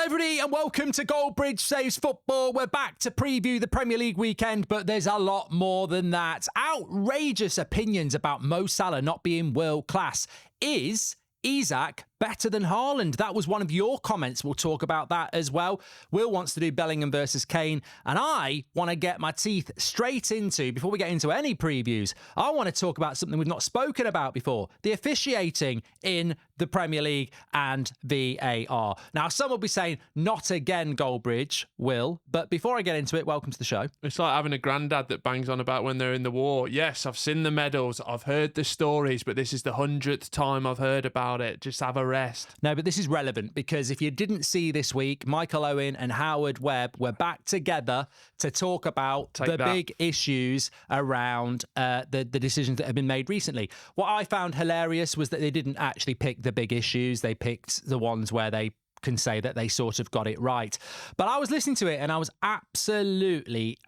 Hello everybody and welcome to GOALbridge Saves Football. We're back to preview the Premier League weekend, but there's a lot more than that. Outrageous opinions about Mo Salah not being world class. Is Isak better than Haaland? That was one of your comments. We'll talk about that as well. Will wants to do Bellingham versus Kane, and I want to get my teeth straight into, before we get into any previews, I want to talk about something we've not spoken about before, the officiating in the Premier League and VAR. Now, some will be saying, not again, GOALbridge, Will, but before I get into it, welcome to the show. It's like having a granddad that bangs on about when they're in the war. Yes, I've seen the medals, I've heard the stories, but this is the 100th time I've heard about it. Just have a rest. No, but this is relevant because if you didn't see this week, Michael Owen and Howard Webb were back together to talk about big issues around the decisions that have been made recently. What I found hilarious was that they didn't actually pick the big issues. They picked the ones where they can say that they sort of got it right. But I was listening to it and I was absolutely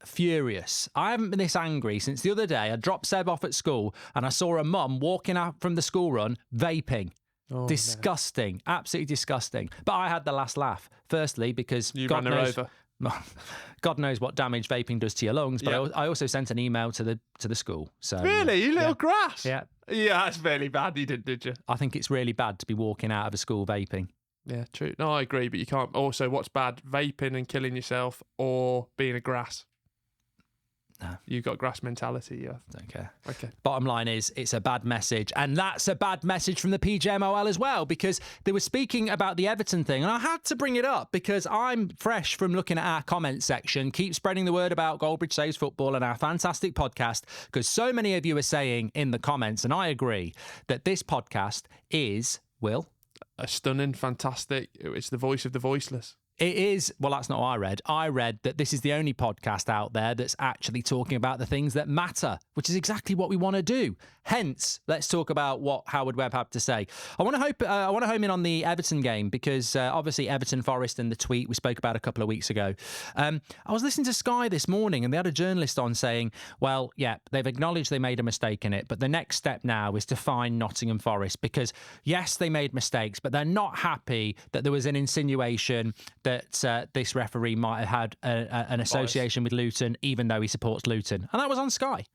furious. I haven't been this angry since the other day. I dropped Seb off at school and I saw a mum walking out from the school run vaping. Oh, disgusting. No. Absolutely disgusting. But I had the last laugh. Firstly, because you ran her over. God knows what damage vaping does to your lungs. But I also sent an email to the school. So really, you little grass. Yeah, that's really bad. You did you? I think it's really bad to be walking out of a school vaping. Yeah, true. No, I agree. But you can't. Also, what's bad? Vaping and killing yourself, or being a grass. No. You've got grass mentality, yeah. Don't care. Okay. Bottom line is, it's a bad message. And that's a bad message from the PGMOL as well, because they were speaking about the Everton thing. And I had to bring it up because I'm fresh from looking at our comment section. Keep spreading the word about GOALbridge Saves Football and our fantastic podcast, because so many of you are saying in the comments, and I agree, that this podcast is, Will? A stunning, fantastic. It's the voice of the voiceless. It is, well, that's not what I read. I read that this is the only podcast out there that's actually talking about the things that matter, which is exactly what we want to do. Hence, let's talk about what Howard Webb had to say. I want to home in on the Everton game because obviously Everton Forest and the tweet we spoke about a couple of weeks ago. I was listening to Sky this morning and they had a journalist on saying, well, yeah, they've acknowledged they made a mistake in it, but the next step now is to fine Nottingham Forest because, yes, they made mistakes, but they're not happy that there was an insinuation that this referee might have had an association with Luton, even though he supports Luton. And that was on Sky.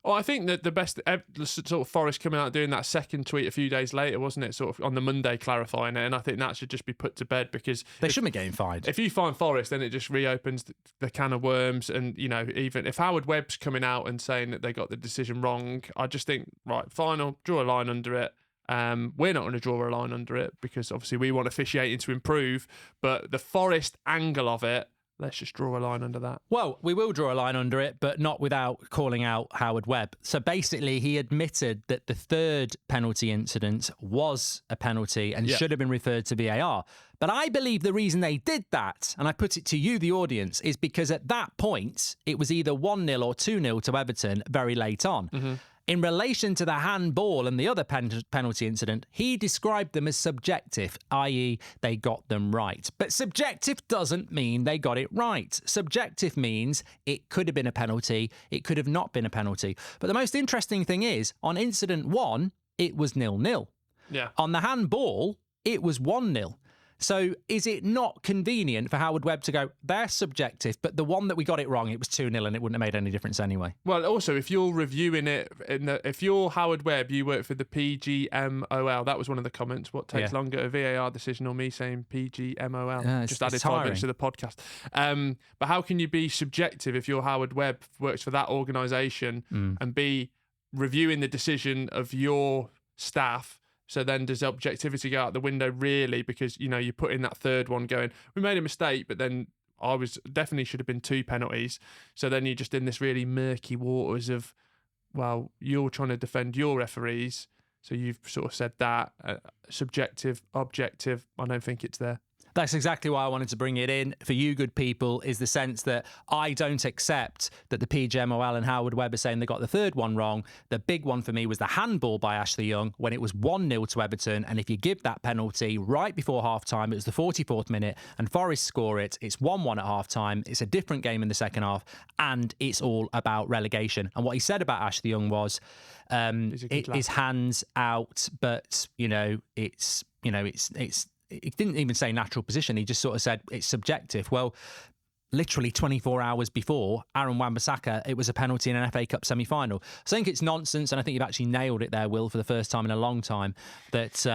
Well, I think that the best sort of Forest coming out doing that second tweet a few days later, wasn't it? Sort of on the Monday clarifying it. And I think that should just be put to bed because they shouldn't be getting fined. If you fine Forest, then it just reopens the can of worms. And, you know, even if Howard Webb's coming out and saying that they got the decision wrong, I just think, right, final, draw a line under it. We're not going to draw a line under it because obviously we want officiating to improve, but the Forest angle of it, let's just draw a line under that. Well, we will draw a line under it, but not without calling out Howard Webb. So basically, he admitted that the third penalty incident was a penalty and should have been referred to VAR. But I believe the reason they did that, and I put it to you, the audience, is because at that point, it was either 1-0 or 2-0 to Everton very late on. Mm-hmm. In relation to the handball and the other penalty incident, he described them as subjective, i.e. they got them right. But subjective doesn't mean they got it right. Subjective means it could have been a penalty, it could have not been a penalty. But the most interesting thing is, on incident 1, it was 0-0. Yeah. On the handball, it was 1-0. So is it not convenient for Howard Webb to go, they're subjective, but the one that we got it wrong, it was 2-0 and it wouldn't have made any difference anyway? Well, also, if you're reviewing it, if you're Howard Webb, you work for the PGMOL. That was one of the comments. What takes longer, a VAR decision or me saying PGMOL? Just added 5 minutes to the podcast. But how can you be subjective if you're Howard Webb, works for that organisation, and be reviewing the decision of your staff? So then does objectivity go out the window really? Because, you know, you put in that third one going, we made a mistake, but then definitely should have been 2 penalties. So then you're just in this really murky waters of, well, you're trying to defend your referees. So you've sort of said that subjective, objective. I don't think it's there. That's exactly why I wanted to bring it in for you good people, is the sense that I don't accept that the PGMOL and Howard Webb are saying they got the third one wrong. The big one for me was the handball by Ashley Young when it was 1-0 to Everton. And if you give that penalty right before half-time, it was the 44th minute, and Forest score it, it's 1-1 at half-time. It's a different game in the second half, and it's all about relegation. And what he said about Ashley Young was his hands out, but, it's he didn't even say natural position. He just sort of said it's subjective. Well, literally 24 hours before Aaron Wan-Bissaka, it was a penalty in an FA Cup semi-final. So I think it's nonsense, and I think you've actually nailed it there, Will, for the first time in a long time, that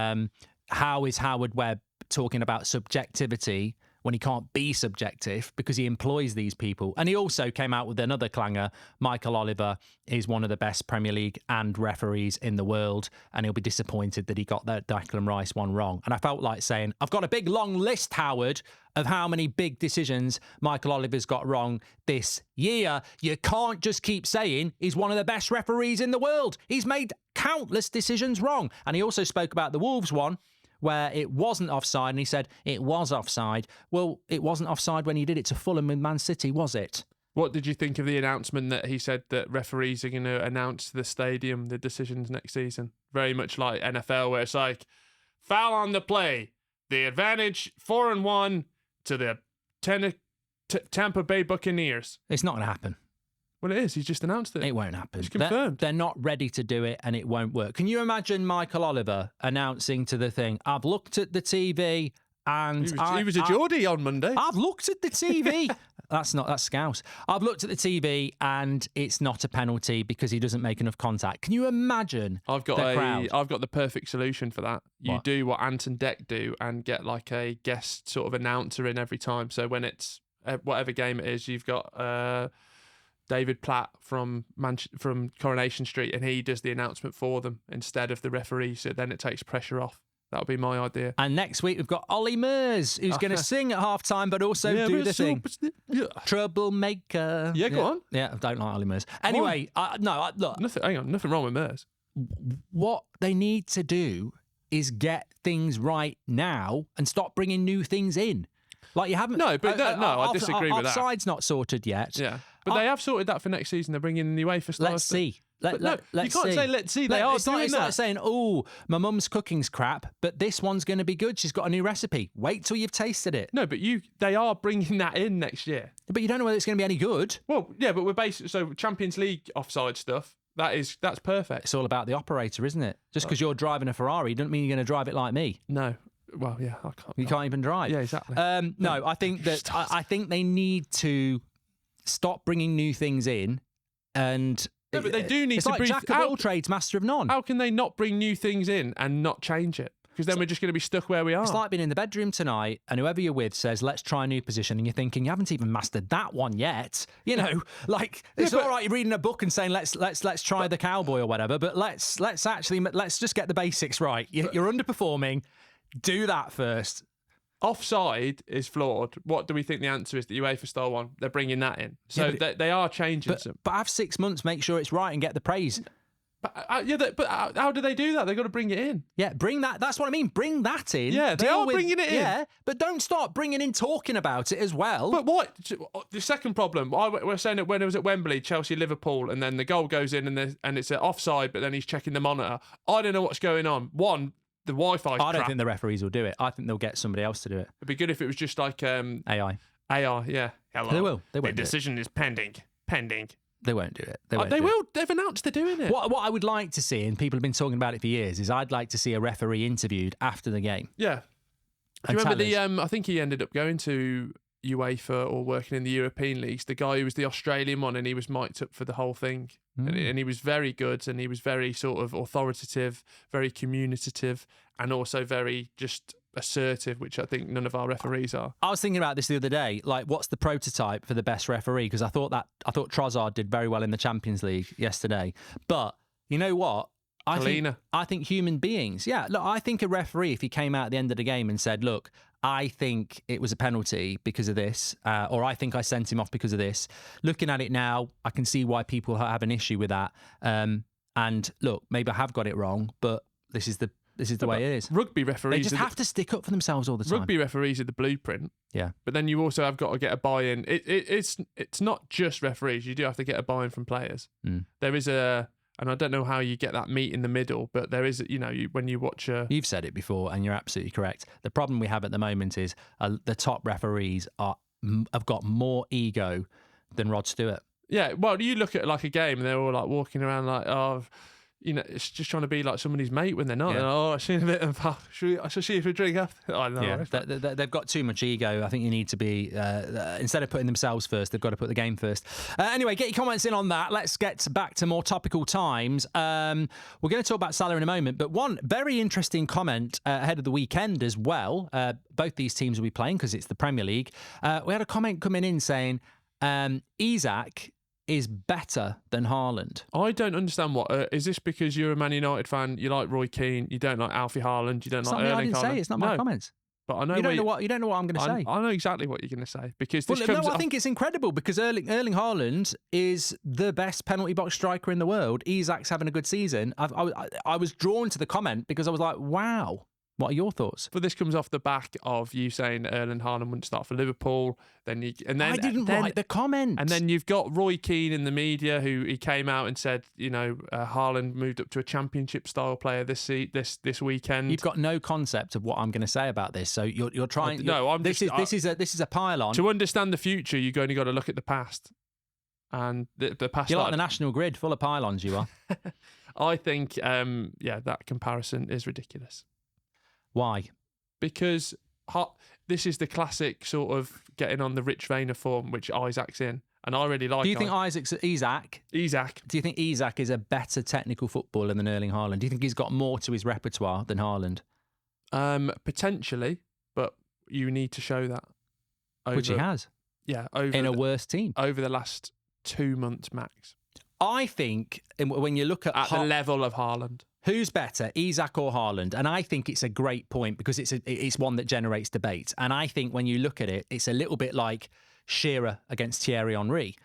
how is Howard Webb talking about subjectivity when he can't be subjective because he employs these people? And he also came out with another clanger. Michael Oliver is one of the best Premier League and referees in the world, and he'll be disappointed that he got that Declan Rice one wrong. And I felt like saying, I've got a big long list, Howard, of how many big decisions Michael Oliver's got wrong this year. You can't just keep saying he's one of the best referees in the world. He's made countless decisions wrong. And he also spoke about the Wolves one, where it wasn't offside, and he said it was offside. Well, it wasn't offside when he did it to Fulham with Man City, was it? What did you think of the announcement that he said that referees are going to announce to the stadium the decisions next season? Very much like NFL, where it's like, foul on the play, the advantage 4-1 to the Tampa Bay Buccaneers. It's not going to happen. Well, it is. He's just announced it. It won't happen. It's confirmed. They're not ready to do it, and it won't work. Can you imagine Michael Oliver announcing to the thing, I've looked at the TV and... He was a Geordie on Monday. I've looked at the TV. That's Scouse. I've looked at the TV and it's not a penalty because he doesn't make enough contact. Can you imagine I've got the perfect solution for that. You What? do what Ant and Deck do and get like a guest sort of announcer in every time. So when it's whatever game it is, you've got... David Platt from Coronation Street, and he does the announcement for them instead of the referee, so then it takes pressure off. That would be my idea. And next week we've got Ollie Murs, who's going to sing at half-time but also do the thing. Troublemaker. Yeah, go on. Yeah, I don't like Ollie Murs. Anyway, look. Nothing wrong with Murs. What they need to do is get things right now and stop bringing new things in. Like you haven't... No, but I disagree with that. Offside's not sorted yet. Yeah. But they have sorted that for next season. They're bringing the UEFA style. Let's see. Let's you can't say let's see. They are doing that. It's like saying, oh, my mum's cooking's crap, but this one's going to be good. She's got a new recipe. Wait till you've tasted it. No, but they are bringing that in next year. But you don't know whether it's going to be any good. Well, yeah, but we're so Champions League offside stuff. That's perfect. It's all about the operator, isn't it? Just because you're driving a Ferrari doesn't mean you're going to drive it like me. No. Well, yeah, I can't. You can't even drive. Yeah, exactly. No, I think that I think they need to stop bringing new things in, and no, but they do need it's to like breathe. Jack of all trades, master of none. How can they not bring new things in and not change it? Because then we're just going to be stuck where we are. It's like being in the bedroom tonight, and whoever you're with says, "Let's try a new position," and you're thinking, "You haven't even mastered that one yet." You know, like it's all right. You're reading a book and saying, "Let's try the cowboy or whatever," but let's just get the basics right. You're underperforming. Do that first. Offside is flawed. What do we think the answer is? The UEFA style one. They're bringing that in, so they are changing some. But have 6 months, make sure it's right, and get the praise. But how do they do that? They've got to bring it in. Yeah, bring that. That's what I mean. Bring that in. Yeah, they are bringing it in. Yeah, but don't start bringing in talking about it as well. But what? The second problem, we're saying it when it was at Wembley, Chelsea, Liverpool, and then the goal goes in and it's an offside, but then he's checking the monitor. I don't know what's going on. One, the Wi-Fi. I don't think the referees will do it. I think they'll get somebody else to do it. It'd be good if it was just like AI. Yeah. Hello. They will. They won't. The decision is pending. They won't do it. They will. They've announced they're doing it. What I would like to see, and people have been talking about it for years, is I'd like to see a referee interviewed after the game. Yeah. Do you remember I think he ended up going to UEFA or working in the European leagues. The guy who was the Australian one, and he was mic'd up for the whole thing. And he was very good, and he was very sort of authoritative, very communicative, and also very just assertive, which I think none of our referees are. I was thinking about this the other day. Like, what's the prototype for the best referee? Because I thought Trossard did very well in the Champions League yesterday. But you know what? I think human beings. Yeah, look, I think a referee, if he came out at the end of the game and said, "Look, I think it was a penalty because of this," or "I think I sent him off because of this." Looking at it now, I can see why people have an issue with that. And look, maybe I have got it wrong, but this is the way it is. Rugby referees, they just have to stick up for themselves all the time. Rugby referees are the blueprint. Yeah, but then you also have got to get a buy-in. It's not just referees. You do have to get a buy-in from players. There is and I don't know how you get that meet in the middle, but there is, when you watch You've said it before, and you're absolutely correct. The problem we have at the moment is the top referees have got more ego than Rod Stewart. Yeah, well, you look at like a game, and they're all like walking around like, it's just trying to be like somebody's mate when they're not. Yeah. I've seen a bit of, I shall see if we drink after. I don't know. Yeah. They've got too much ego. I think you need to be, instead of putting themselves first, they've got to put the game first. Anyway, get your comments in on that. Let's get back to more topical times. We're going to talk about Salah in a moment, but one very interesting comment ahead of the weekend as well. Both these teams will be playing because it's the Premier League. We had a comment coming in saying Isak is better than Haaland. I don't understand what. Is this because you're a Man United fan? You like Roy Keane. You don't like Alfie Haaland. You don't like Erling Haaland. I didn't say. It's not my comments. But I know you don't know what I'm going to say. I know exactly what you're going to say because I think it's incredible because Erling Haaland is the best penalty box striker in the world. Isak's having a good season. I was drawn to the comment because I was like, wow. What are your thoughts? But this comes off the back of you saying Erling Haaland wouldn't start for Liverpool. I didn't write the comment. And then you've got Roy Keane in the media who he came out and said, Haaland moved up to a championship style player this weekend. You've got no concept of what I'm going to say about this, so you're trying. This is a pile-on. To understand the future, you've only got to look at the past, and the past. You're like the National Grid, full of pylons. You are. I think, that comparison is ridiculous. Why? Because this is the classic sort of getting on the Rich Vayner form, which Isak's in. And I really like. Do you think Isak? Do you think Isak is a better technical footballer than Erling Haaland? Do you think he's got more to his repertoire than Haaland? Potentially, but you need to show that. Which he has. Yeah. In a worse team. Over the last 2 months max. I think when you look at the level of Haaland. Who's better, Isak or Haaland? And I think it's a great point because it's one that generates debate. And I think when you look at it, it's a little bit like Shearer against Thierry Henry.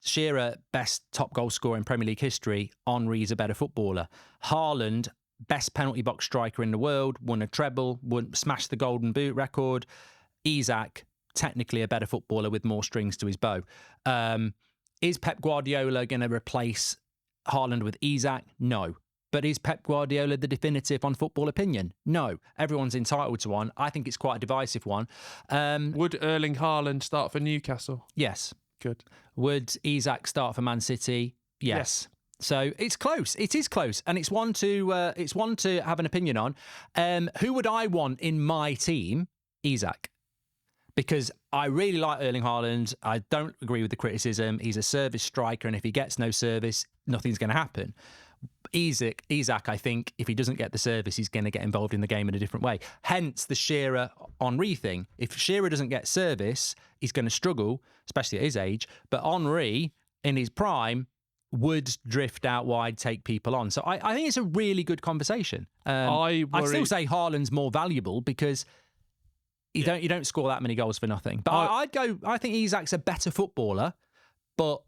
Shearer, best top goal scorer in Premier League history. Henry's a better footballer. Haaland, best penalty box striker in the world, won a treble, smashed the Golden Boot record. Isak, technically a better footballer with more strings to his bow. Is Pep Guardiola going to replace Haaland with Isak? No. But is Pep Guardiola the definitive on football opinion? No. Everyone's entitled to one. I think it's quite a divisive one. Would Erling Haaland start for Newcastle? Yes. Good. Would Isak start for Man City? Yes. So it's close. It is close, and it's one to have an opinion on. Who would I want in my team? Isak. Because I really like Erling Haaland. I don't agree with the criticism. He's a service striker, and if he gets no service, nothing's going to happen. Isak, I think, if he doesn't get the service, he's going to get involved in the game in a different way. Hence the Shearer-Henry thing. If Shearer doesn't get service, he's going to struggle, especially at his age. But Henry, in his prime, would drift out wide, take people on. So I think it's a really good conversation. I still say Haaland's more valuable because you don't score that many goals for nothing. But I think Isak's a better footballer, but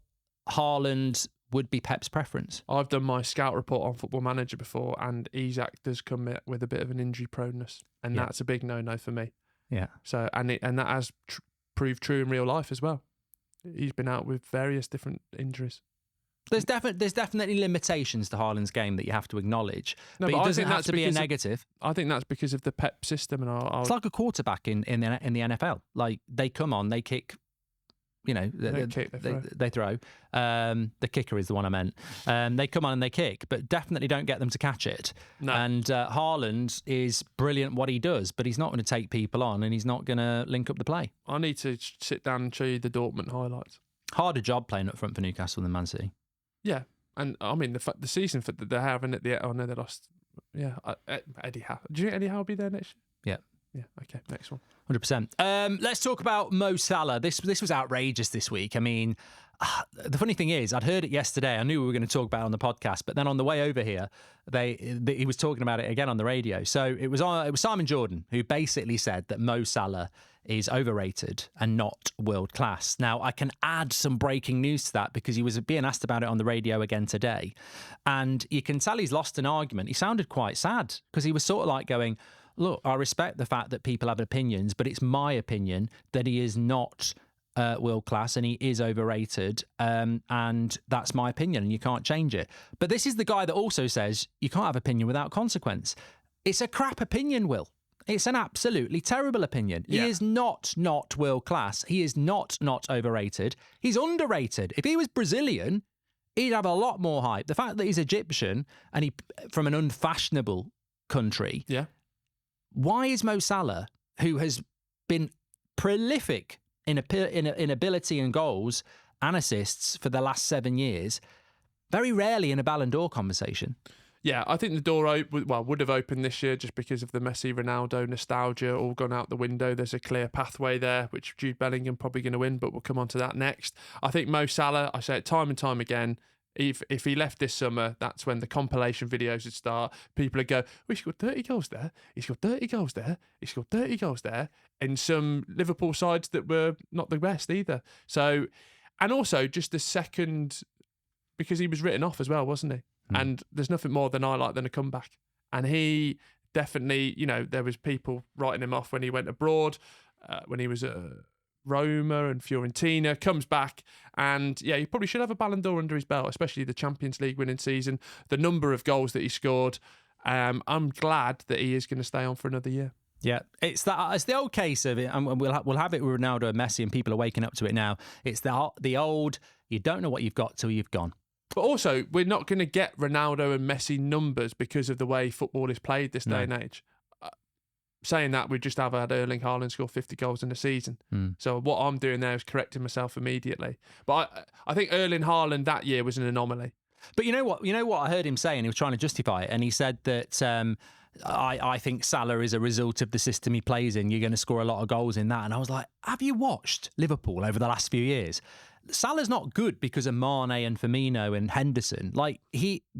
Haaland would be Pep's preference. I've done my scout report on Football Manager before, and Isak does come with a bit of an injury proneness, and that's a big no-no for me. Yeah. So and that has proved true in real life as well. He's been out with various different injuries. There's definitely limitations to Haaland's game that you have to acknowledge, but it doesn't have to be a negative. I think that's because of the Pep system, and it's like a quarterback in the NFL. Like they come on, they kick. They throw. The kicker is the one I meant. They come on and they kick, but definitely don't get them to catch it. No. And Haaland is brilliant what he does, but he's not going to take people on and he's not going to link up the play. I need to sit down and show you the Dortmund highlights. Harder job playing up front for Newcastle than Man City. Yeah, and I mean the season that they're having at the they lost. Yeah, Eddie Howe. Do you think Eddie Howe will be there next year? Yeah. Yeah, okay, next one. 100%. Let's talk about Mo Salah. This was outrageous this week. I mean, the funny thing is, I'd heard it yesterday. I knew we were going to talk about it on the podcast, but then on the way over here, he was talking about it again on the radio. So it was Simon Jordan who basically said that Mo Salah is overrated and not world class. Now, I can add some breaking news to that because he was being asked about it on the radio again today. And you can tell he's lost an argument. He sounded quite sad because he was sort of like going, look, I respect the fact that people have opinions, but it's my opinion that he is not world class and he is overrated. And that's my opinion and you can't change it. But this is the guy that also says you can't have opinion without consequence. It's a crap opinion, Will. It's an absolutely terrible opinion. Yeah. He is not world class. He is not overrated. He's underrated. If he was Brazilian, he'd have a lot more hype. The fact that he's Egyptian and he from an unfashionable country. Yeah. Why is Mo Salah, who has been prolific in ability and goals and assists for the last 7 years, very rarely in a Ballon d'Or conversation? Yeah, I think the door would have opened this year just because of the Messi, Ronaldo nostalgia all gone out the window. There's a clear pathway there, which Jude Bellingham probably going to win, but we'll come on to that next. I think Mo Salah, I say it time and time again, if he left this summer, that's when the compilation videos would start. People would go, he scored 30 goals there, he scored 30 goals there, he scored 30 goals there, in some Liverpool sides that were not the best either. So, and also just the second, because he was written off as well, wasn't he? And there's nothing more than I like than a comeback. And he definitely, there was people writing him off when he went abroad, when he was at Roma and Fiorentina, comes back. And yeah, he probably should have a Ballon d'Or under his belt, especially the Champions League winning season, the number of goals that he scored. I'm glad that he is going to stay on for another year. Yeah, it's the old case of it, and we'll have it with Ronaldo and Messi, and people are waking up to it now. It's the old, you don't know what you've got till you've gone. But also, we're not going to get Ronaldo and Messi numbers because of the way football is played this day and age. Saying that, we just have had Erling Haaland score 50 goals in a season. So what I'm doing there is correcting myself immediately. But I think Erling Haaland that year was an anomaly. But you know what I heard him say, and he was trying to justify it, and he said that I think Salah is a result of the system he plays in. You're going to score a lot of goals in that. And I was like, have you watched Liverpool over the last few years? Salah's not good because of Mane and Firmino and Henderson. Like,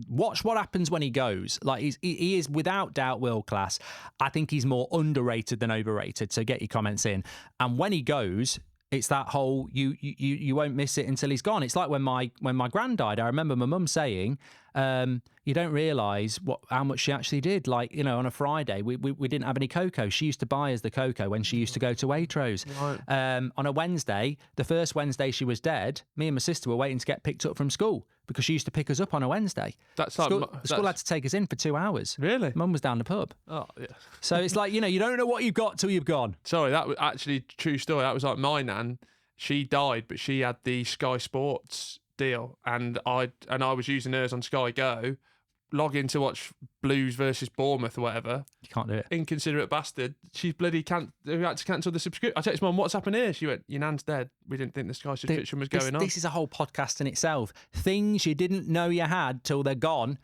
watch what happens when he goes. Like, he is without doubt world class. I think he's more underrated than overrated. So get your comments in. And when he goes, it's that whole you won't miss it until he's gone. It's like when my gran died. I remember my mum saying, you don't realise how much she actually did. Like, on a Friday, we didn't have any cocoa. She used to buy us the cocoa when she used to go to Waitrose. Right. On a Wednesday, the first Wednesday she was dead, me and my sister were waiting to get picked up from school because she used to pick us up on a Wednesday. School had to take us in for 2 hours. Really? Mum was down the pub. Oh, yeah. So it's like, you don't know what you've got till you've gone. Sorry, that was actually a true story. That was like my nan. She died, but she had the Sky Sports deal, and I was using hers on Sky Go. Log in to watch Blues versus Bournemouth or whatever. You can't do it. Inconsiderate bastard. She's bloody had to cancel the subscription. I text Mum, what's happened here? She went, your nan's dead. We didn't think the Sky subscription was going on. This is a whole podcast in itself. Things you didn't know you had till they're gone.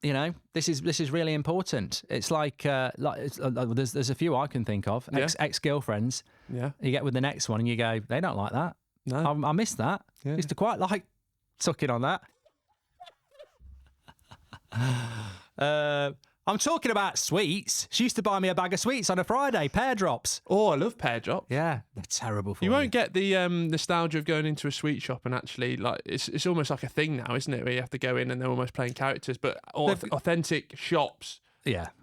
This is really important. It's like there's a few I can think of. Ex-girlfriends. Yeah. You get with the next one and you go, they don't like that. No. I missed that. Yeah. Used to quite like sucking on that. I'm talking about sweets. She used to buy me a bag of sweets on a Friday, pear drops. Oh, I love pear drops. Yeah, they're terrible for you. You won't get the nostalgia of going into a sweet shop and actually, like, it's almost like a thing now, isn't it? Where you have to go in and they're almost playing characters. But authentic shops,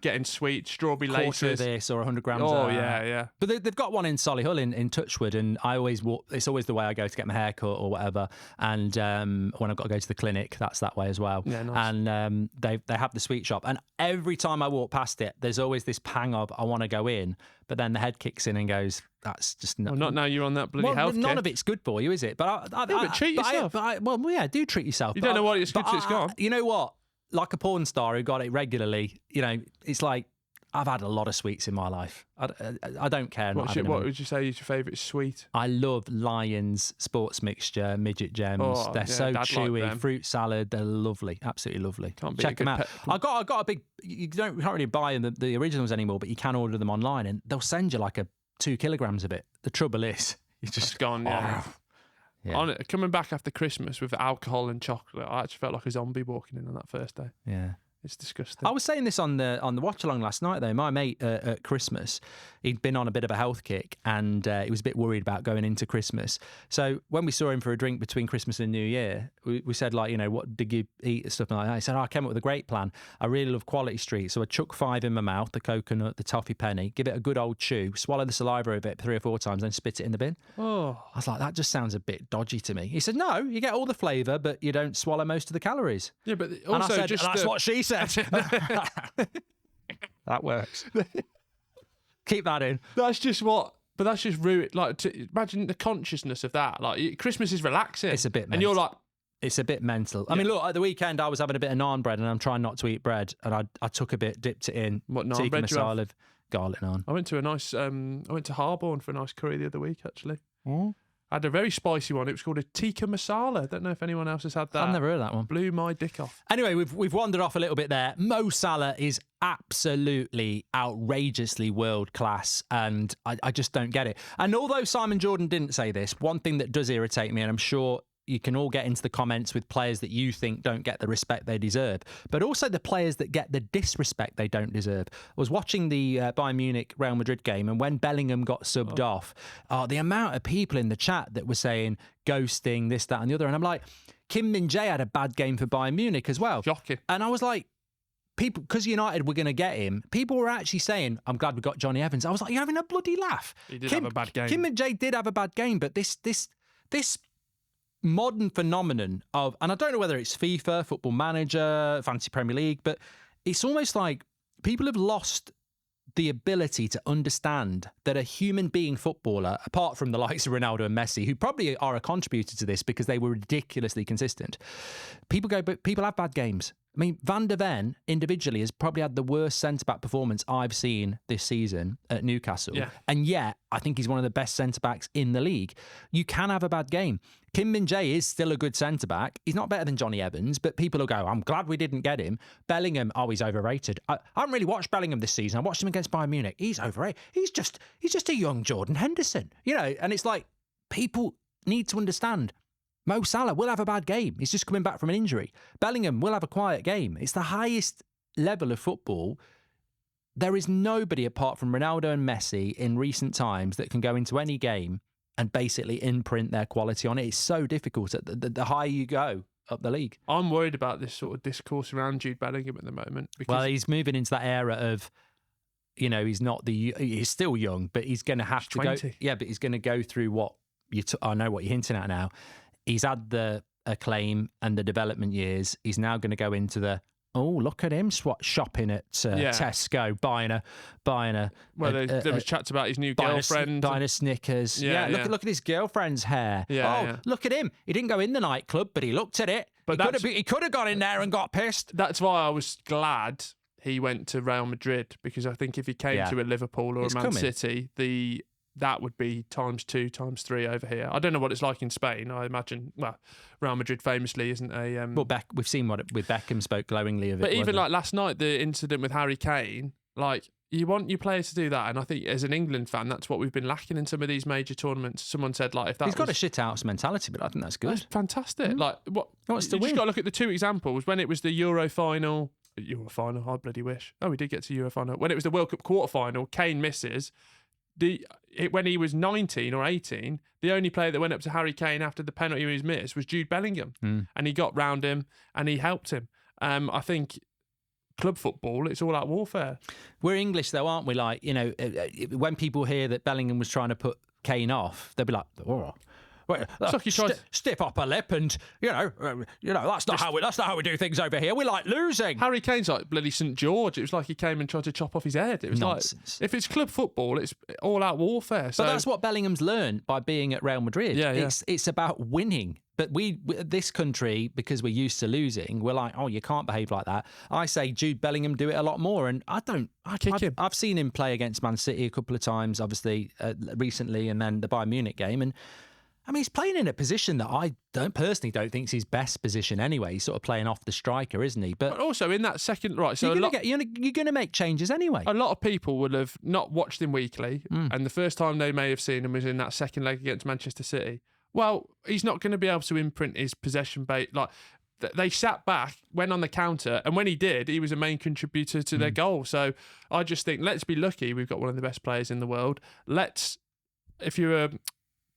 getting sweet strawberry laces, this or 100 grams. Oh, yeah. But they've got one in Solihull in Touchwood, and I always walk. It's always the way I go to get my hair cut or whatever. And when I've got to go to the clinic, that's that way as well. Yeah, nice. And they have the sweet shop, and every time I walk past it, there's always this pang of I want to go in, but then the head kicks in and goes, that's just not. Well, not now you're on that bloody health. None of it's good for you, is it? But but treat yourself. Do treat yourself. You don't know what it's good till it's gone. You know what? Like a porn star who got it regularly, it's like I've had a lot of sweets in my life. I don't care. What would you say is your favourite sweet? I love Lions sports mixture, midget gems. They're so chewy. Like fruit salad, they're lovely, absolutely lovely. Check them out. I got a big. You can't really buy the originals anymore, but you can order them online, and they'll send you like 2 kilograms of it. The trouble is, you just gone. Yeah. Yeah. Coming back after Christmas with alcohol and chocolate, I actually felt like a zombie walking in on that first day. Yeah. It's disgusting. I was saying this on the watch along last night though. My mate at Christmas, he'd been on a bit of a health kick and he was a bit worried about going into Christmas. So when we saw him for a drink between Christmas and New Year, we said what did you eat and stuff like that. He said, I came up with a great plan. I really love Quality Street, so I chuck 5 in my mouth, the coconut, the toffee penny, give it a good old chew, swallow the saliva a bit 3 or 4 times, then spit it in the bin. Oh, I was like, that just sounds a bit dodgy to me. He said, no, you get all the flavour, but you don't swallow most of the calories. Yeah, but also and I said, that's what she said. That works. Keep that in. That's just rude. Like, imagine the consciousness of that. Like, Christmas is relaxing. It's a bit, mate. And you're like, It's a bit mental. I mean, look, at the weekend I was having a bit of naan bread, and I'm trying not to eat bread, and I took a bit, dipped it in. What naan bread do you have? Garlic naan. I went to Harborne for a nice curry the other week, actually. Mm. I had a very spicy one. It was called a tikka masala. I don't know if anyone else has had that. I've never heard of that one. Blew my dick off. Anyway, we've wandered off a little bit there. Mo Salah is absolutely outrageously world class, and I just don't get it. And although Simon Jordan didn't say this, one thing that does irritate me, and I'm sure you can all get into the comments with players that you think don't get the respect they deserve, but also the players that get the disrespect they don't deserve. I was watching the Bayern Munich Real Madrid game, and when Bellingham got subbed off, the amount of people in the chat that were saying ghosting, this, that, and the other, and I'm like, Kim Min-jae had a bad game for Bayern Munich as well. Shocking. And I was like, people, because United were going to get him, people were actually saying, I'm glad we got Johnny Evans. I was like, you're having a bloody laugh. He did have a bad game. Kim Min-jae did have a bad game, but this modern phenomenon of, and I don't know whether it's FIFA, Football Manager, Fantasy Premier League, but it's almost like people have lost the ability to understand that a human being footballer, apart from the likes of Ronaldo and Messi, who probably are a contributor to this because they were ridiculously consistent, people have bad games. I mean, Van der Ven individually has probably had the worst centre-back performance I've seen this season at Newcastle. Yeah. And yet, I think he's one of the best centre-backs in the league. You can have a bad game. Kim Min-jae is still a good centre-back. He's not better than Johnny Evans, but people will go, I'm glad we didn't get him. Bellingham, he's overrated. I haven't really watched Bellingham this season. I watched him against Bayern Munich. He's overrated. He's just a young Jordan Henderson. And it's like, people need to understand, Mo Salah will have a bad game. He's just coming back from an injury. Bellingham will have a quiet game. It's the highest level of football. There is nobody apart from Ronaldo and Messi in recent times that can go into any game and basically imprint their quality on it. It's so difficult the higher you go up the league. I'm worried about this sort of discourse around Jude Bellingham at the moment. Well, he's moving into that era of, he's still young, but he's going to have to 20. go. Yeah, but he's going to go through what I know what you're hinting at now. He's had the acclaim and the development years. He's now going to go into the, look at him shopping at Tesco, buying a. Well, there was chats about his new girlfriend. Buying a Snickers. Look at his girlfriend's hair. Look at him. He didn't go in the nightclub, but he looked at it. But he could have gone in there and got pissed. That's why I was glad he went to Real Madrid, because I think if he came to a Liverpool or a Man City, that would be ×2, ×3 over here. I don't know what it's like in Spain. I imagine, Real Madrid famously isn't a... we've seen with Beckham spoke glowingly of it. But even like last night, the incident with Harry Kane, like, you want your players to do that. And I think as an England fan, that's what we've been lacking in some of these major tournaments. Someone said, like, if that He's got a shit-house mentality, but I think that's good. That's fantastic. Mm. Like, what's the you just got to look at the two examples. When it was the Euro final, I bloody wish. Oh, we did get to Euro final. When it was the World Cup quarter-final, Kane misses. When he was 19 or 18, the only player that went up to Harry Kane after the penalty he was missed was Jude Bellingham. And he got round him and he helped him. I think club football, it's all out warfare. We're English though, aren't we? Like, when people hear that Bellingham was trying to put Kane off, they'll be like, stiff upper lip, and that's not how we do things over here. We like losing. Harry Kane's like bloody St George. It was like he came and tried to chop off his head. It was nonsense. Like, if it's club football, it's all out warfare. So. But that's what Bellingham's learned by being at Real Madrid. It's about winning. But this country, because we're used to losing, we're like, you can't behave like that. I say Jude Bellingham do it a lot more, and I've seen him play against Man City a couple of times, obviously recently, and then the Bayern Munich game, and I mean, he's playing in a position that I don't think is his best position anyway. He's sort of playing off the striker, isn't he? But also in that second, right? So you're going to make changes anyway. A lot of people would have not watched him weekly, and the first time they may have seen him was in that second leg against Manchester City. Well, he's not going to be able to imprint his possession base. Like, they sat back, went on the counter, and when he did, he was a main contributor to their goal. So I just think, let's be lucky we've got one of the best players in the world. If you're a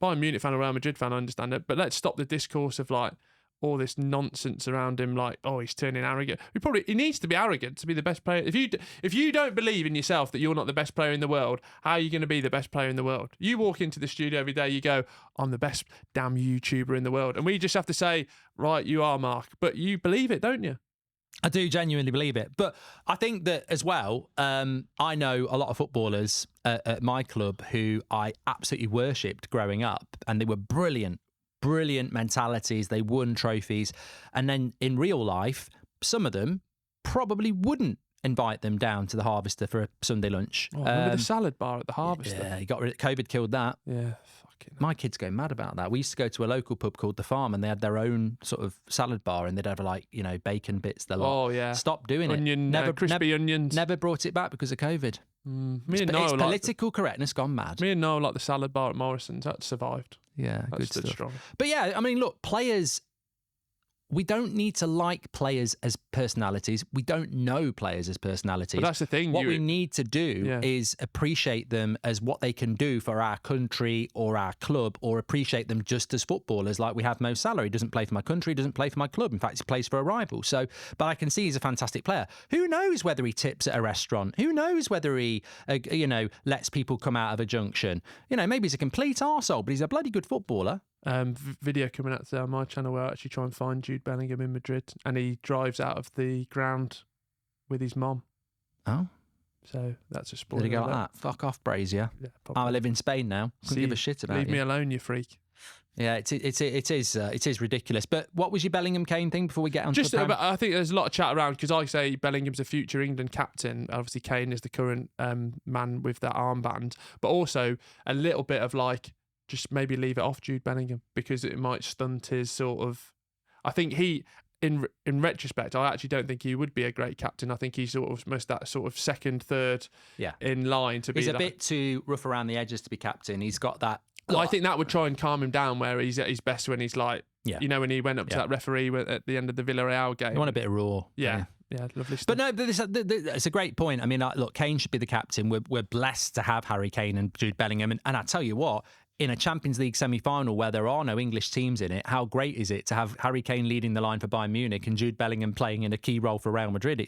Bayern Munich fan or Real Madrid fan, I understand it, but let's stop the discourse of like all this nonsense around him, like, he's turning arrogant. He needs to be arrogant to be the best player. If you don't believe in yourself that you're not the best player in the world, how are you going to be the best player in the world? You walk into the studio every day, you go, I'm the best damn YouTuber in the world. And we just have to say, right, you are, Mark. But you believe it, don't you? I do genuinely believe it. But I think that as well, I know a lot of footballers at my club who I absolutely worshipped growing up, and they were brilliant brilliant mentalities. They won trophies. And then in real life, some of them probably wouldn't invite them down to the Harvester for a Sunday lunch. Oh, remember the salad bar at the Harvester? Yeah, he got rid of COVID, killed that. Yeah, my kids go mad about that. We used to go to a local pub called The Farm, and they had their own sort of salad bar, and they'd have like, bacon bits. Oh yeah, stop doing it. Crispy onions. Never brought it back because of COVID. Me and Noel, political correctness gone mad. Me and Noel like the salad bar at Morrison's. That survived. Yeah, that's good stuff. Strong. But yeah, I mean, look, players. We don't need to like players as personalities. We don't know players as personalities. But that's the thing. What we need to do is appreciate them as what they can do for our country or our club, or appreciate them just as footballers. Like we have Mo Salah. He doesn't play for my country, he doesn't play for my club. In fact, he plays for a rival. So, but I can see he's a fantastic player. Who knows whether he tips at a restaurant? Who knows whether he, lets people come out of a junction? Maybe he's a complete arsehole, but he's a bloody good footballer. Video coming out today on my channel where I actually try and find Jude Bellingham in Madrid, and he drives out of the ground with his mom. Oh, so that's a spoiler. Did he go like that? Fuck off, Brazier. Yeah, I live in Spain now. Couldn't give a shit about Leave me alone, you freak. Yeah, it is ridiculous. But what was your Bellingham Kane thing before we get on to the Prem? I think there's a lot of chat around because I say Bellingham's a future England captain. Obviously, Kane is the current man with that armband, but also a little bit of like, just maybe leave it off Jude Bellingham because it might stunt his sort of. I think he, in retrospect, I actually don't think he would be a great captain. I think he's sort of almost that sort of second, third in line to be. He's a bit too rough around the edges to be captain. He's got that. Well, I think that would try and calm him down where he's at his best when he's like, when he went up to that referee at the end of the Villarreal game. You want a bit of raw. Yeah, lovely stuff. But no, it's a great point. I mean, look, Kane should be the captain. We're blessed to have Harry Kane and Jude Bellingham. And I tell you what, in a Champions League semi-final where there are no English teams in it, how great is it to have Harry Kane leading the line for Bayern Munich and Jude Bellingham playing in a key role for Real Madrid?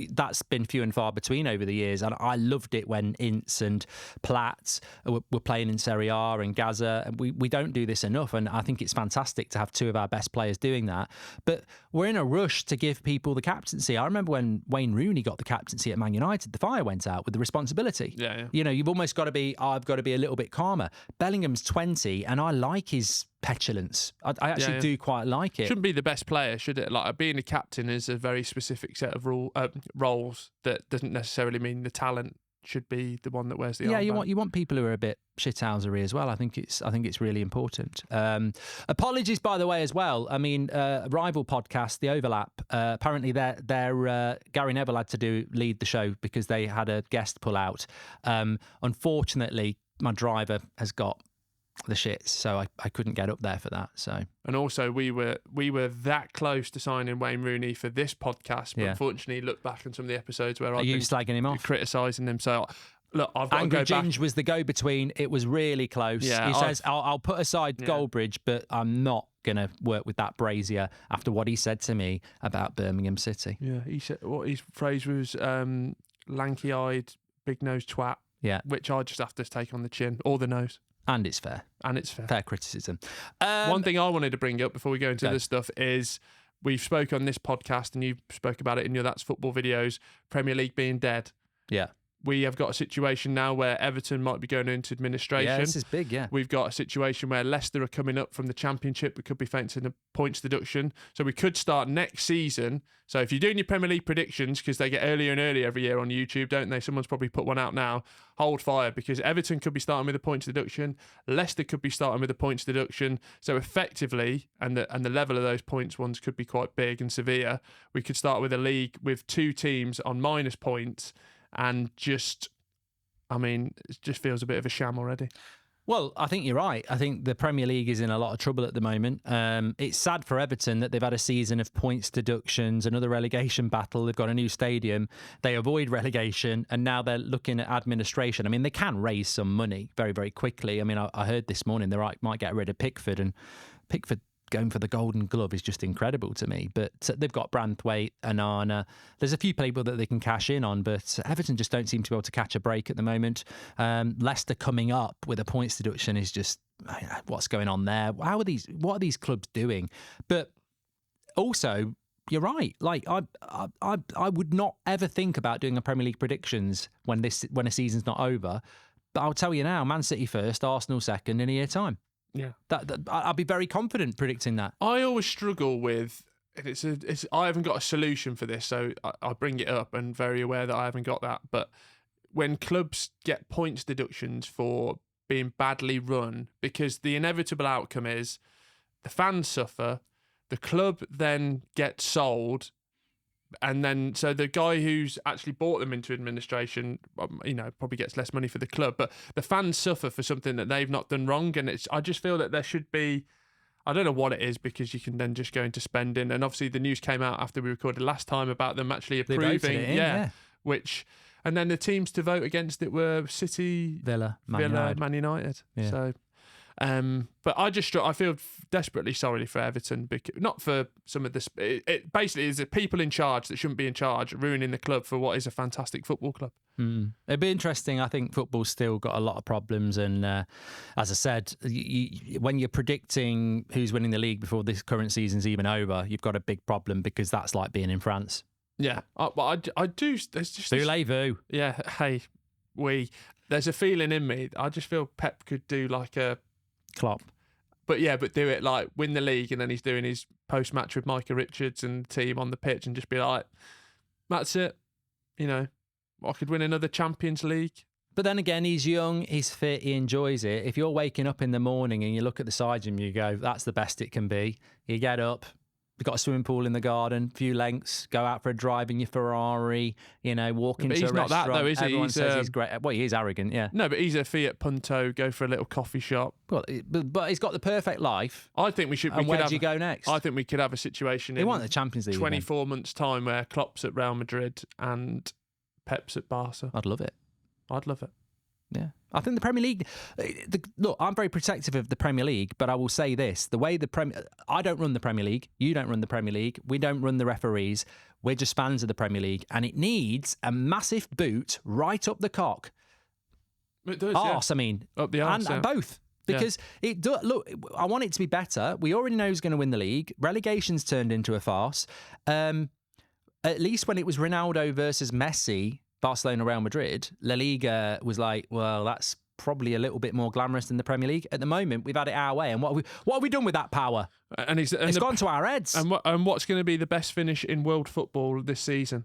That's been few and far between over the years, and I loved it when Ince and Platt were playing in Serie A and Gaza. We don't do this enough, and I think it's fantastic to have two of our best players doing that. But we're in a rush to give people the captaincy. I remember when Wayne Rooney got the captaincy at Man United, the fire went out with the responsibility. Yeah. You've almost got to be, I've got to be a little bit calmer. Bellingham's 20 and I like his petulance. I actually do quite like it. Shouldn't be the best player, should it? Like being a captain is a very specific set of roles that doesn't necessarily mean the talent should be the one that wears the armband. You want people who are a bit shithousery as well. I think it's really important. Apologies, by the way, as well. I mean, rival podcast, The Overlap. Apparently, their Gary Neville had to lead the show because they had a guest pull out. Unfortunately, my driver has got the shits, so I couldn't get up there for that. So, and also we were that close to signing Wayne Rooney for this podcast, but unfortunately, look back on some of the episodes where I've been slagging him off, criticising him. So, look, I've got Angry to go Ginge back. was the go-between. It was really close. Yeah, he says, "I'll put aside GOALbridge, but I'm not going to work with that Brazier after what he said to me about Birmingham City." Yeah, he said what his phrase was: lanky-eyed, big-nosed twat. Yeah, which I just have to take on the chin or the nose. And it's fair. Fair criticism. One thing I wanted to bring up before we go into this stuff is we've spoke on this podcast and you spoke about it in your That's Football videos, Premier League being dead. Yeah. We have got a situation now where Everton might be going into administration. Yeah, this is big, yeah. We've got a situation where Leicester are coming up from the Championship. We could be facing a points deduction. So we could start next season. So if you're doing your Premier League predictions, because they get earlier and earlier every year on YouTube, don't they? Someone's probably put one out now. Hold fire, because Everton could be starting with a points deduction. Leicester could be starting with a points deduction. So effectively, and the level of those points ones could be quite big and severe. We could start with a league with two teams on minus points. And it just feels a bit of a sham already. Well, I think you're right. I think the Premier League is in a lot of trouble at the moment. It's sad for Everton that they've had a season of points deductions, another relegation battle. They've got a new stadium. They avoid relegation, and now they're looking at administration. I mean, they can raise some money very, very quickly. I mean, I heard this morning they might get rid of Pickford, and Pickford going for the Golden Glove is just incredible to me. But they've got Branthwaite, Onana. There's a few people that they can cash in on, but Everton just don't seem to be able to catch a break at the moment. Leicester coming up with a points deduction is just, what's going on there? What are these clubs doing? But also, you're right. Like I would not ever think about doing a Premier League predictions when a season's not over. But I'll tell you now, Man City first, Arsenal second in a year's time. Yeah, I'll be very confident predicting that. I always struggle with. I haven't got a solution for this, so I bring it up and very aware that I haven't got that. But when clubs get points deductions for being badly run, because the inevitable outcome is the fans suffer, the club then gets sold, and then so the guy who's actually bought them into administration, probably gets less money for the club, but the fans suffer for something that they've not done wrong. And I just feel that there should be. I don't know what it is, because you can then just go into spending. And obviously the news came out after we recorded last time about them actually approving. And then the teams to vote against it were City, Villa, Man United. Yeah. So, but I feel desperately sorry for Everton, because not for some of this. It basically is the people in charge that shouldn't be in charge, ruining the club for what is a fantastic football club. It'd be interesting. I think football's still got a lot of problems, and as I said, when you're predicting who's winning the league before this current season's even over, you've got a big problem, because that's like being in France. Yeah, but I do. There's just voulez-vous? Yeah, hey, there's a feeling in me. I just feel Pep could do like a Klopp. But do it like win the league, and then he's doing his post-match with Micah Richards and the team on the pitch, and just be like, that's it. I could win another Champions League. But then again, he's young, he's fit, he enjoys it. If you're waking up in the morning and you look at the side gym, you go, that's the best it can be. You get up, you've got a swimming pool in the garden, a few lengths, go out for a drive in your Ferrari, walk into a restaurant. He's not that though, is he? Everyone says he's great. Well, he is arrogant, yeah. No, but he's a Fiat Punto, go for a little coffee shop. Well, but he's got the perfect life. I think we should. And where do you go next? I think we could have a situation in the Champions League 24 months' time where Klopp's at Real Madrid and Pep's at Barca. I'd love it. Yeah. I think the Premier League... Look, I'm very protective of the Premier League, but I will say this. The way I don't run the Premier League. You don't run the Premier League. We don't run the referees. We're just fans of the Premier League. And it needs a massive boot right up the cock. It does, arse, I mean. Up the arse, and both. Because it does. Look, I want it to be better. We already know who's going to win the league. Relegation's turned into a farce. At least when it was Ronaldo versus Messi, Barcelona, Real Madrid, La Liga was like, well, that's probably a little bit more glamorous than the Premier League. At the moment, we've had it our way. And what have we done with that power? And it's gone to our heads. And what's going to be the best finish in world football this season?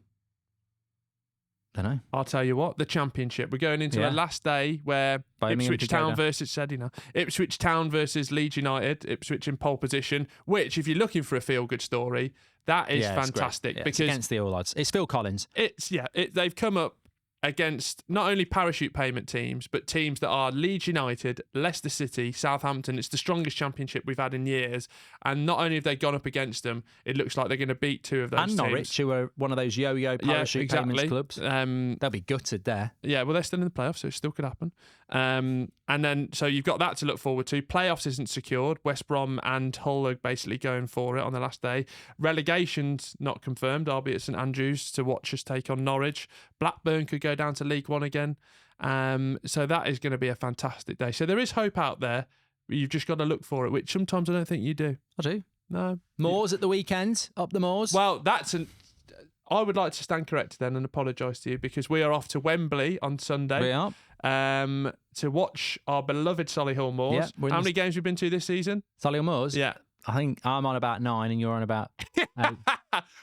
Don't know. I'll tell you what, the Championship. We're going into the last day where Ipswich Town versus Leeds United. Ipswich in pole position, which, if you're looking for a feel-good story, that is fantastic. Because it's against the all odds. It's Phil Collins. They've come up against not only parachute payment teams, but teams that are Leeds United, Leicester City, Southampton. It's the strongest Championship we've had in years. And not only have they gone up against them, it looks like they're going to beat two of those teams. And Norwich, who are one of those yo-yo parachute payments clubs. They'll be gutted there. Yeah, well, they're still in the playoffs, so it still could happen. And then, so you've got that to look forward to. Playoffs isn't secured. West Brom and Hull are basically going for it on the last day. Relegation's not confirmed. I'll be at St Andrews to watch us take on Norwich. Blackburn could go down to League One again. So that is going to be a fantastic day. So there is hope out there. You've just got to look for it, which sometimes I don't think you do. I do. No. Moors at the weekend, up the Moors. Well, I would like to stand corrected then and apologise to you, because we are off to Wembley on Sunday. We are. To watch our beloved Solihull Moors. Yeah, how many games have you been to this season? Solihull Moors? Yeah. I think I'm on about 9 and you're on about 8.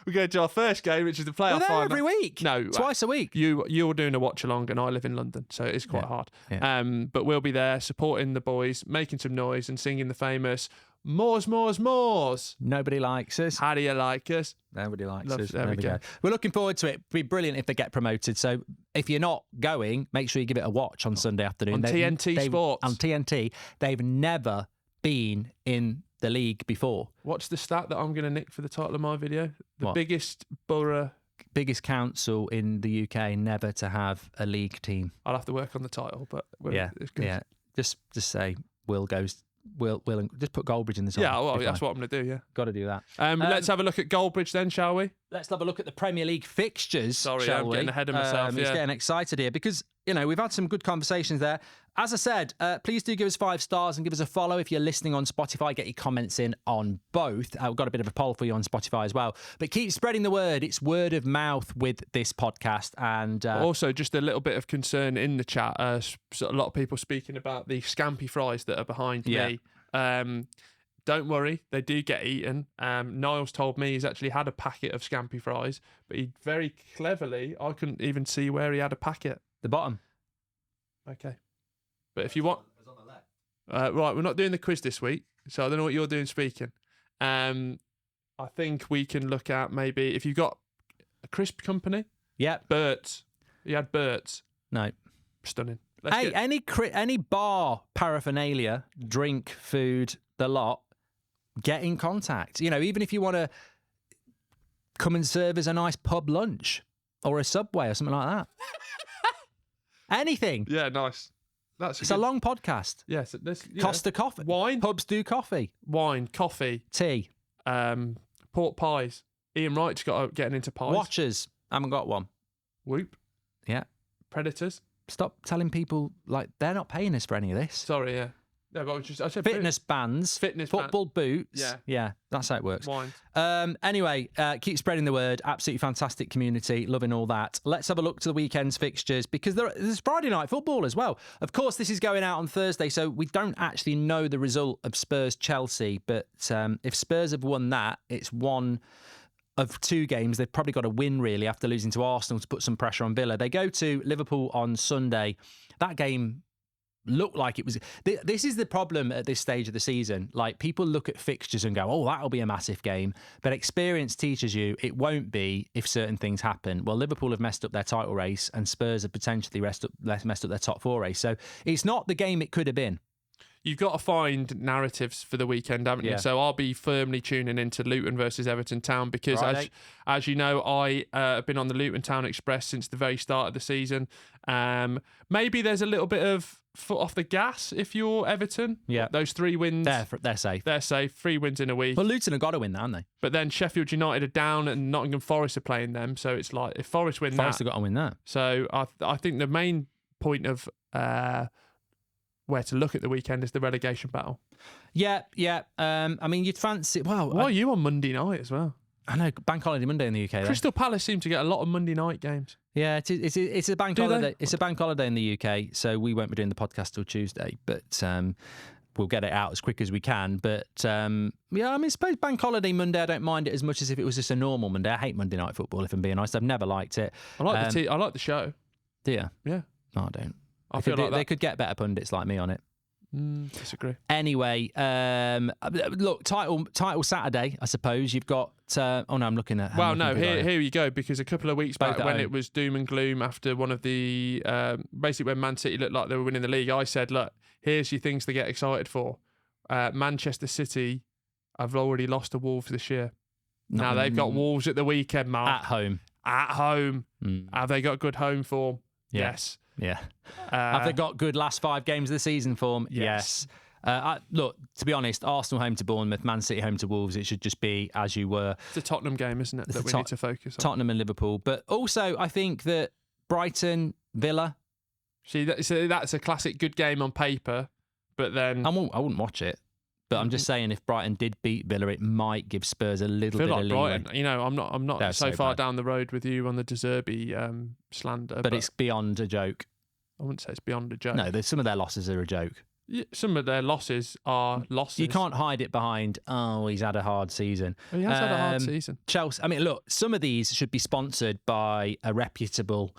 We're going to our first game, which is the playoff final. Every week. No. Twice a week. You're doing a watch along and I live in London, so it's quite hard. Yeah. But we'll be there supporting the boys, making some noise and singing the famous Moors, Moors, Moors. Nobody likes us. How do you like us? Nobody likes us. There we go. We're looking forward to it. It'd be brilliant if they get promoted. So if you're not going, make sure you give it a watch on Sunday afternoon. On TNT Sports. On TNT. They've never been in the league before. What's the stat that I'm going to nick for the title of my video? The biggest biggest council in the UK never to have a league team. I'll have to work on the title, but it's good. Yeah. Just say Will just put GOALbridge in the title. Yeah, well, that's what I'm going to do, yeah. Got to do that. Let's have a look at GOALbridge then, shall we? Let's have a look at the Premier League fixtures, Sorry, I'm getting ahead of myself. He's getting excited here because, we've had some good conversations there. As I said, please do give us 5 stars and give us a follow if you're listening on Spotify. Get your comments in on both. I've got a bit of a poll for you on Spotify as well. But keep spreading the word. It's word of mouth with this podcast. And also, just a little bit of concern in the chat. A lot of people speaking about the scampi fries that are behind me. Don't worry, they do get eaten. Niles told me he's actually had a packet of scampi fries, but he very cleverly, I couldn't even see where he had a packet. The bottom. Okay. But if you want... It's on the left. Right, we're not doing the quiz this week, so I don't know what you're doing speaking. I think we can look at maybe, if you've got a crisp company. Yep. Bert's. You had Bert's. No. Stunning. Any bar paraphernalia, drink, food, the lot, get in contact. You know, even if you want to come and serve as a nice pub lunch or a Subway or something like that. Anything. Yeah, nice. It's a long podcast. Yes. Costa coffee. Wine. Pubs do coffee. Wine, coffee. Tea. Pork pies. Ian Wright's got getting into pies. Watchers. Haven't got one. Whoop. Yeah. Predators. Stop telling people, like, they're not paying us for any of this. Sorry, yeah. No, but I said fitness bands, football boots. Yeah, that's how it works. Wines. Anyway, keep spreading the word. Absolutely fantastic community, loving all that. Let's have a look to the weekend's fixtures because there's Friday night football as well. Of course, this is going out on Thursday, so we don't actually know the result of Spurs-Chelsea. But if Spurs have won that, it's one of two games. They've probably got to win, really, after losing to Arsenal to put some pressure on Villa. They go to Liverpool on Sunday. That game looked like it was... This is the problem at this stage of the season. Like, people look at fixtures and go, oh, that'll be a massive game. But experience teaches you it won't be if certain things happen. Well, Liverpool have messed up their title race and Spurs have potentially messed up their top four race. So it's not the game it could have been. You've got to find narratives for the weekend, haven't you? Yeah. So I'll be firmly tuning into Luton versus Everton Town because, as you know, I have been on the Luton Town Express since the very start of the season. Maybe there's a little bit of foot off the gas if you're Everton. Yeah. Those 3 wins. They're safe. They're safe. 3 wins in a week. Well, Luton have got to win that, haven't they? But then Sheffield United are down and Nottingham Forest are playing them. So it's like, if Forest win Forest have got to win that. So I think the main point of... where to look at the weekend is the relegation battle. Yeah. I mean, you'd fancy... Well, why are you on Monday night as well? I know, bank holiday Monday in the UK. Crystal Palace seem to get a lot of Monday night games. Yeah, it's a bank holiday. It's a bank holiday in the UK, so we won't be doing the podcast till Tuesday, but we'll get it out as quick as we can. But I mean, I suppose bank holiday Monday, I don't mind it as much as if it was just a normal Monday. I hate Monday night football, if I'm being honest. I've never liked it. I like the show. Do you? Yeah. No, I don't. They could get better pundits like me on it. Disagree. Anyway, look, title Saturday, I suppose. You've got... I'm looking at... Well, no, here you go, because a couple of weeks back when it was doom and gloom after one of the... basically when Man City looked like they were winning the league, I said, look, here's your things to get excited for. Manchester City have already lost to Wolves this year. Now they've got Wolves at the weekend, Mark. At home. Have they got good home form? Yeah. Yes. Yeah. Have they got good last 5 games of the season form? Yes. Look, to be honest, Arsenal home to Bournemouth, Man City home to Wolves. It should just be as you were. It's a Tottenham game, isn't it, that we need to focus on? Tottenham and Liverpool. But also, I think that Brighton, Villa. See, that's a classic good game on paper, but then... I wouldn't watch it. But I'm just saying, if Brighton did beat Villa, it might give Spurs a little bit of leeway. Brighton, I'm not so far down the road with you on the De Zerbi slander. But it's beyond a joke. I wouldn't say it's beyond a joke. No, some of their losses are a joke. Yeah, some of their losses are losses. You can't hide it behind, he's had a hard season. He has had a hard season. Chelsea, I mean, look, some of these should be sponsored by a reputable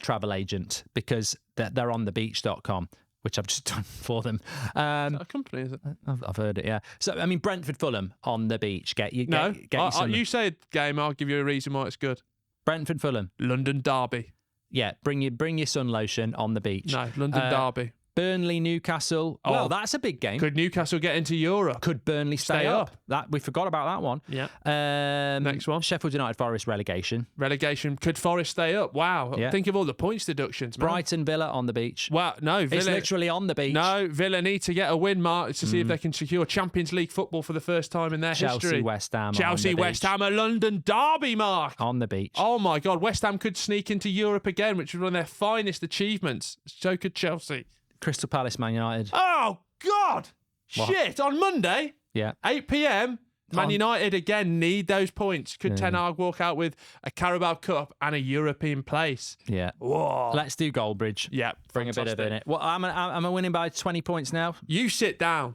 travel agent because they're on thebeach.com. Which I've just done for them. Is that a company, is it? I've heard it, yeah. So, I mean, Brentford Fulham on the beach. You say a game, I'll give you a reason why it's good. Brentford Fulham. London Derby. Yeah, bring your sun lotion on the beach. No, London Derby. Burnley, Newcastle. Oh, well, that's a big game. Could Newcastle get into Europe? Could Burnley stay up? We forgot about that one. Yeah. Next one. Sheffield United Forest relegation. Could Forest stay up? Wow. Yeah. Think of all the points deductions, man. Brighton Villa on the beach. Well, no, Villa. It's literally on the beach. No, Villa need to get a win, Mark, to see if they can secure Champions League football for the first time in their history. West Ham. West Ham, a London derby, Mark. On the beach. Oh my God, West Ham could sneak into Europe again, which was one of their finest achievements. So could Chelsea. Crystal Palace, Man United. Oh, God. What? Shit. On Monday, 8 p.m, Man United again need those points. Could Ten Hag walk out with a Carabao Cup and a European place? Yeah. Whoa. Let's do GOALbridge. Yeah. Bring a bit of it in it. Well, am I winning by 20 points now? You sit down.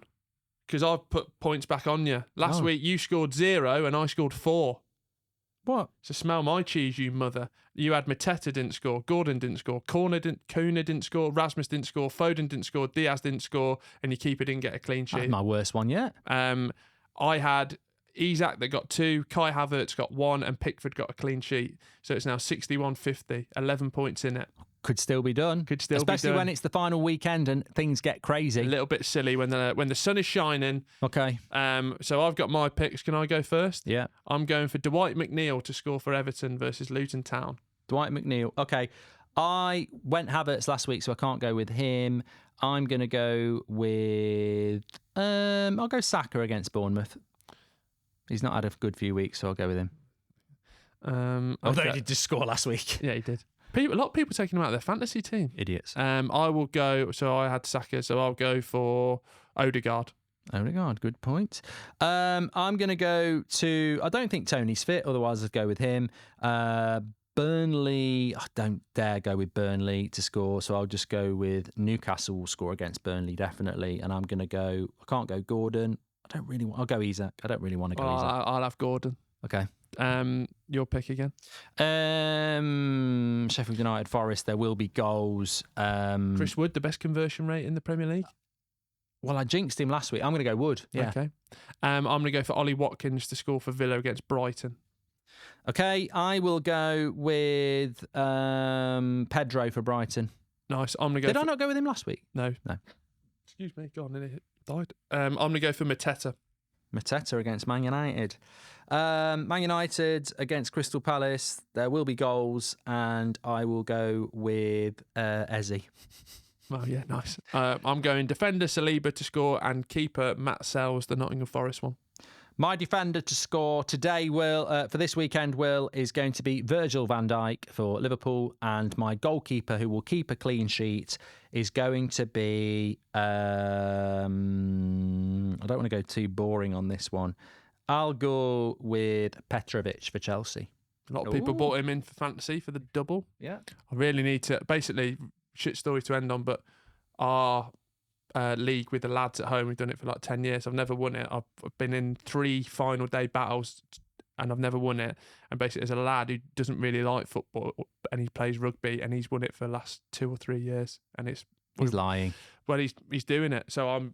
because I've put points back on you. Last week you scored 0 and I scored 4. What? So smell my cheese, you mother. You had Mateta didn't score, Gordon didn't score, Kuna didn't score, Rasmus didn't score, Foden didn't score, Diaz didn't score, and your keeper didn't get a clean sheet. That's my worst one yet. I had Isak that got 2, Kai Havertz got 1, and Pickford got a clean sheet. So it's now 61-50, 11 points in it. Could still be done. Especially when it's the final weekend and things get crazy. A little bit silly when the sun is shining. Okay. So I've got my picks. Can I go first? Yeah. I'm going for Dwight McNeil to score for Everton versus Luton Town. Dwight McNeil. Okay. I went Havertz last week, so I can't go with him. I'm going to go with... I'll go Saka against Bournemouth. He's not had a good few weeks, so I'll go with him. Although he did just score last week. Yeah, he did. A lot of people taking him out of their fantasy team. Idiots. I will go... So I had Saka, so I'll go for Odegaard. Odegaard, good point. I'm going to go to... I don't think Tony's fit, otherwise I'd go with him. Burnley... I don't dare go with Burnley to score, so I'll just go with Newcastle will score against Burnley, definitely. And I'm going to go... I can't go Gordon. I'll go Isak. I don't really want to go Isak. I'll have Gordon. Okay. Your pick again? Sheffield United, Forest, there will be goals. Chris Wood, the best conversion rate in the Premier League? Well, I jinxed him last week. I'm going to go Wood. Yeah. Okay. I'm going to go for Ollie Watkins to score for Villa against Brighton. Okay, I will go with Pedro for Brighton. Nice. I'm going to go. Did I not go with him last week? No. Excuse me. Go on. It died. I'm going to go for Mateta. Mateta against Man United. Man United against Crystal Palace. There will be goals, and I will go with Eze. Oh, yeah, nice. I'm going defender Saliba to score and keeper Matt Sells, the Nottingham Forest one. My defender to score today, for this weekend, is going to be Virgil van Dijk for Liverpool, and my goalkeeper, who will keep a clean sheet, is going to be... I don't want to go too boring on this one. I'll go with Petrovic for Chelsea. A lot of people bought him in for fantasy for the double. Yeah. I really need to... Basically, shit story to end on, but our... league with the lads at home. We've done it for like 10 years. I've never won it. I've been in 3 final day battles and I've never won it. And basically there's a lad who doesn't really like football and he plays rugby and he's won it for the last 2 or 3 years. And he's lying. Well, he's doing it. So I'm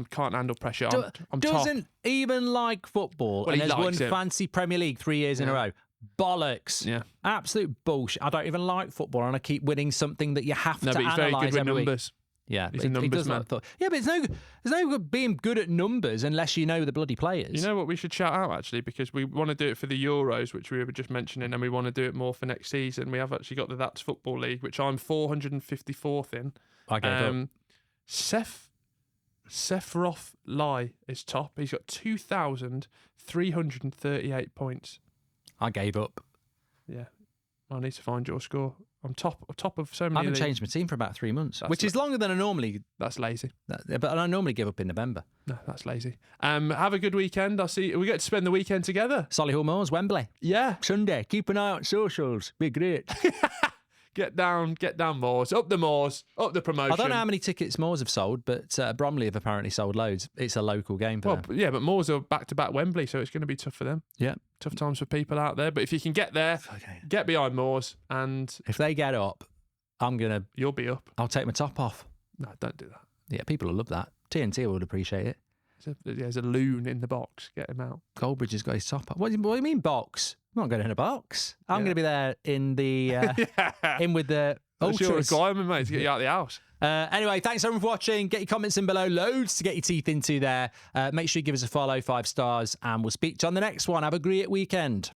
can't handle pressure. I'm doesn't top. even like football and has won fancy Premier League 3 years in a row. Bollocks. Yeah. Absolute bullshit. I don't even like football and I keep winning something that you have to but he's analyse very good with every numbers. Week. Yeah, he's a numbers man. Yeah, but there's no good being good at numbers unless you know the bloody players. You know what we should shout out, actually, because we want to do it for the Euros, which we were just mentioning, and we want to do it more for next season. We have actually got the That's Football League, which I'm 454th in. I gave up. Sephiroth Lai is top. He's got 2,338 points. I gave up. Yeah. I need to find your score. I'm top of so many. I haven't changed my team for about 3 months, which is longer than I normally. That's lazy. But I normally give up in November. No, that's lazy. Have a good weekend. I'll see. We get to spend the weekend together. Solihull Moors, Wembley. Yeah. Sunday. Keep an eye on socials. Be great. Get down, Moors. Up the Moors. Up the promotion. I don't know how many tickets Moors have sold, but Bromley have apparently sold loads. It's a local game for them. Yeah, but Moors are back-to-back Wembley, so it's going to be tough for them. Yeah. Tough times for people out there. But if you can get there, get behind Moors. And if they get up, you'll be up. I'll take my top off. No, don't do that. Yeah, people will love that. TNT would appreciate it. There's a loon in the box. Get him out. GOALbridge has got his top up. What do you mean box? I'm not going in a box. I'm going to be there in the in with the ultras. That's your requirement, mate, to get you out of the house. Anyway, thanks everyone for watching. Get your comments in below. Loads to get your teeth into there. Make sure you give us a follow, 5 stars, and we'll speak to you on the next one. Have a great weekend.